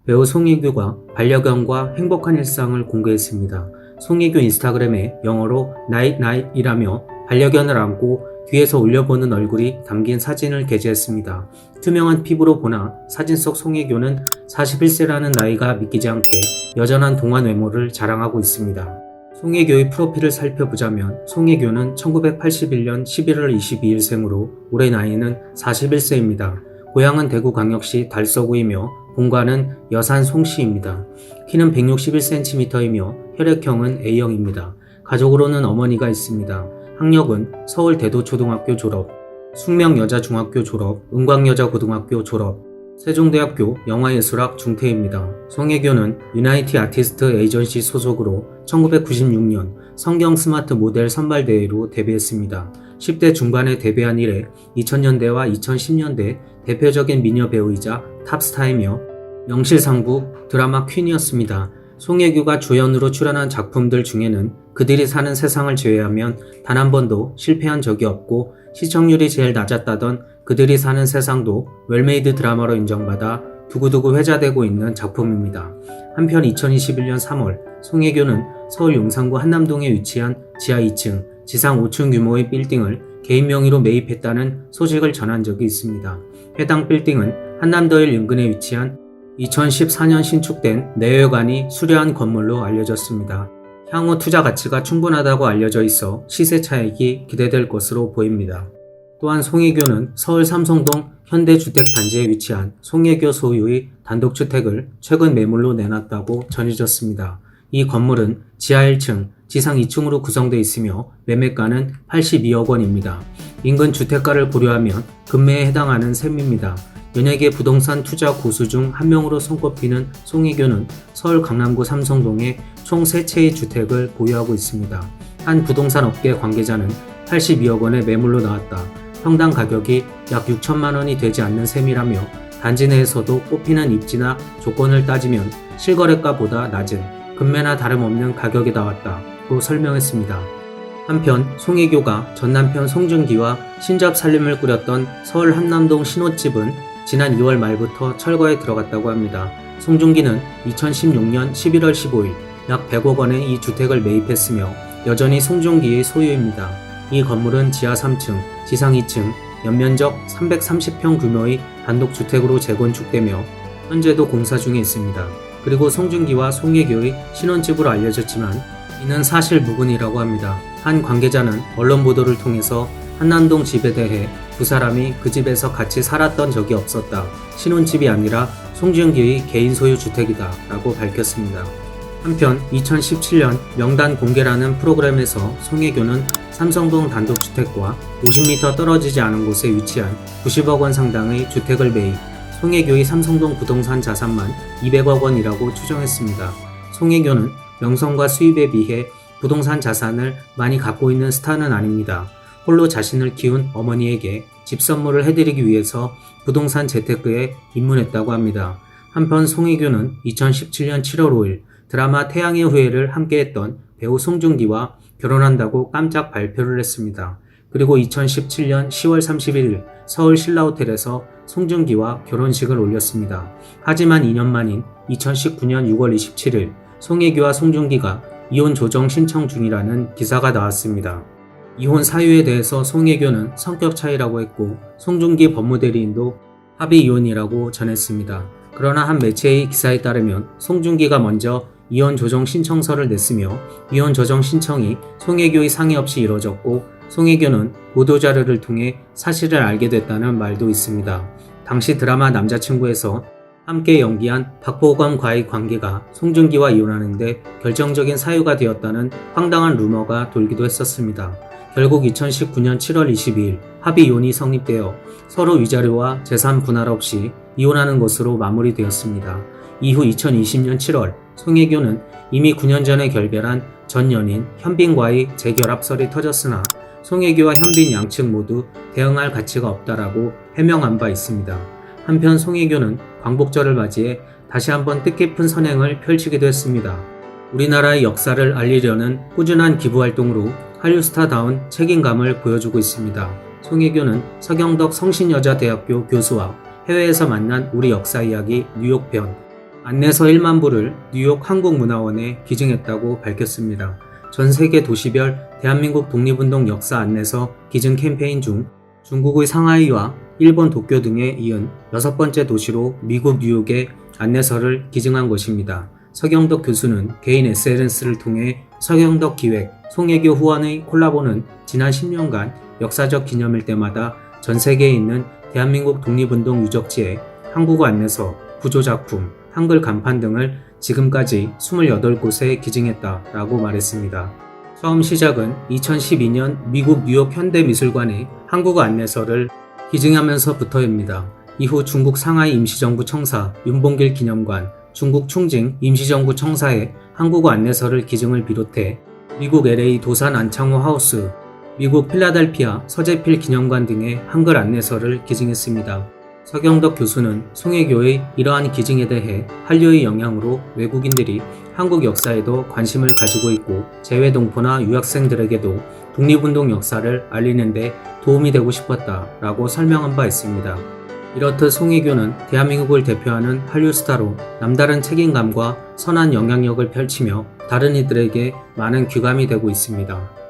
배우 송혜교가 반려견과 행복한 일상을 공개했습니다. 송혜교 인스타그램에 영어로 Night Night이라며 반려견을 안고 뒤에서 올려보는 얼굴이 담긴 사진을 게재했습니다. 투명한 피부로 보나 사진 속 송혜교는 41세라는 나이가 믿기지 않게 여전한 동안 외모를 자랑하고 있습니다. 송혜교의 프로필을 살펴보자면 송혜교는 1981년 11월 22일 생으로 올해 나이는 41세입니다. 고향은 대구광역시 달서구이며 본가는 여산 송시입니다. 키는 161cm이며 혈액형은 A형입니다. 가족으로는 어머니가 있습니다. 학력은 서울 대도초등학교 졸업, 숙명여자중학교 졸업, 은광여자고등학교 졸업, 세종대학교 영화예술학 중퇴입니다. 송혜교는 유나이티 아티스트 에이전시 소속으로 1996년 성경 스마트 모델 선발대회로 데뷔했습니다. 10대 중반에 데뷔한 이래 2000년대와 2010년대 대표적인 미녀 배우이자 탑스타이며 명실상부 드라마 퀸이었습니다. 송혜교가 주연으로 출연한 작품들 중에는 그들이 사는 세상을 제외하면 단 한 번도 실패한 적이 없고 시청률이 제일 낮았다던 그들이 사는 세상도 웰메이드 드라마로 인정받아 두고두고 회자되고 있는 작품입니다. 한편 2021년 3월 송혜교는 서울 용산구 한남동에 위치한 지하 2층, 지상 5층 규모의 빌딩을 개인 명의로 매입했다는 소식을 전한 적이 있습니다. 해당 빌딩은 한남더일 인근에 위치한 2014년 신축된 내외관이 수려한 건물로 알려졌습니다. 향후 투자 가치가 충분하다고 알려져 있어 시세 차익이 기대될 것으로 보입니다. 또한 송혜교는 서울 삼성동 현대주택단지에 위치한 송혜교 소유의 단독주택을 최근 매물로 내놨다고 전해졌습니다. 이 건물은 지하 1층, 지상 2층으로 구성되어 있으며 매매가는 82억 원입니다. 인근 주택가를 고려하면 금매에 해당하는 셈입니다. 연예계 부동산 투자 고수 중 한 명으로 손꼽히는 송혜교는 서울 강남구 삼성동에 총 3채의 주택을 보유하고 있습니다. 한 부동산 업계 관계자는 82억 원의 매물로 나왔다. 평당 가격이 약 6천만 원이 되지 않는 셈이라며 단지 내에서도 꼽히는 입지나 조건을 따지면 실거래가보다 낮은 금매나 다름없는 가격이 나왔다고 설명했습니다. 한편 송혜교가 전남편 송중기와 신잡 살림을 꾸렸던 서울 한남동 신혼집은 지난 2월 말부터 철거에 들어갔다고 합니다. 송중기는 2016년 11월 15일 약 100억 원의 이 주택을 매입했으며 여전히 송중기의 소유입니다. 이 건물은 지하 3층, 지상 2층, 연면적 330평 규모의 단독주택으로 재건축되며 현재도 공사 중에 있습니다. 그리고 송중기와 송혜교의 신혼집으로 알려졌지만 이는 사실 무근이라고 합니다. 한 관계자는 언론 보도를 통해서 한남동 집에 대해 두 사람이 그 집에서 같이 살았던 적이 없었다. 신혼집이 아니라 송중기의 개인 소유 주택이다 라고 밝혔습니다. 한편 2017년 명단 공개라는 프로그램에서 송혜교는 삼성동 단독주택과 50m 떨어지지 않은 곳에 위치한 90억 원 상당의 주택을 매입, 송혜교의 삼성동 부동산 자산만 200억 원이라고 추정했습니다. 송혜교는 명성과 수입에 비해 부동산 자산을 많이 갖고 있는 스타는 아닙니다. 홀로 자신을 키운 어머니에게 집 선물을 해드리기 위해서 부동산 재테크에 입문했다고 합니다. 한편 송혜교는 2017년 7월 5일 드라마 태양의 후예를 함께했던 배우 송중기와 결혼한다고 깜짝 발표를 했습니다. 그리고 2017년 10월 31일 서울 신라호텔에서 송중기와 결혼식을 올렸습니다. 하지만 2년 만인 2019년 6월 27일 송혜교와 송중기가 이혼 조정 신청 중이라는 기사가 나왔습니다. 이혼 사유에 대해서 송혜교는 성격 차이라고 했고 송중기 법무대리인도 합의 이혼이라고 전했습니다. 그러나 한 매체의 기사에 따르면 송중기가 먼저 이혼 조정 신청서를 냈으며 이혼 조정 신청이 송혜교의 상의 없이 이뤄졌고 송혜교는 보도자료를 통해 사실을 알게 됐다는 말도 있습니다. 당시 드라마 남자친구에서 함께 연기한 박보검과의 관계가 송중기와 이혼하는데 결정적인 사유가 되었다는 황당한 루머가 돌기도 했었습니다. 결국 2019년 7월 22일 합의 이혼이 성립되어 서로 위자료와 재산 분할 없이 이혼하는 것으로 마무리되었습니다. 이후 2020년 7월 송혜교는 이미 9년 전에 결별한 전 연인 현빈과의 재결합설이 터졌으나 송혜교와 현빈 양측 모두 대응할 가치가 없다라고 해명한 바 있습니다. 한편 송혜교는 광복절을 맞이해 다시 한번 뜻깊은 선행을 펼치기도 했습니다. 우리나라의 역사를 알리려는 꾸준한 기부활동으로 한류스타다운 책임감을 보여주고 있습니다. 송혜교는 서경덕 성신여자대학교 교수와 해외에서 만난 우리 역사 이야기 뉴욕편, 안내서 1만 부를 뉴욕 한국문화원에 기증했다고 밝혔습니다. 전 세계 도시별 대한민국 독립운동 역사 안내서 기증 캠페인 중 중국의 상하이와 일본 도쿄 등에 이은 6번째 도시로 미국 뉴욕에 안내서를 기증한 것입니다. 서경덕 교수는 개인 SNS를 통해 서경덕 기획, 송혜교 후원의 콜라보는 지난 10년간 역사적 기념일 때마다 전 세계에 있는 대한민국 독립운동 유적지에 한국어 안내서, 구조작품, 한글 간판 등을 지금까지 28곳에 기증했다라고 말했습니다. 처음 시작은 2012년 미국 뉴욕 현대미술관에 한국어 안내서를 기증하면서부터입니다. 이후 중국 상하이 임시정부 청사 윤봉길 기념관, 중국 충칭 임시정부 청사에 한국어 안내서를 기증을 비롯해 미국 LA 도산 안창호 하우스, 미국 필라델피아 서재필 기념관 등의 한글 안내서를 기증했습니다. 서경덕 교수는 송혜교의 이러한 기증에 대해 한류의 영향으로 외국인들이 한국 역사에도 관심을 가지고 있고 재외 동포나 유학생들에게도 독립운동 역사를 알리는 데 도움이 되고 싶었다라고 설명한 바 있습니다. 이렇듯 송혜교는 대한민국을 대표하는 한류 스타로 남다른 책임감과 선한 영향력을 펼치며 다른 이들에게 많은 귀감이 되고 있습니다.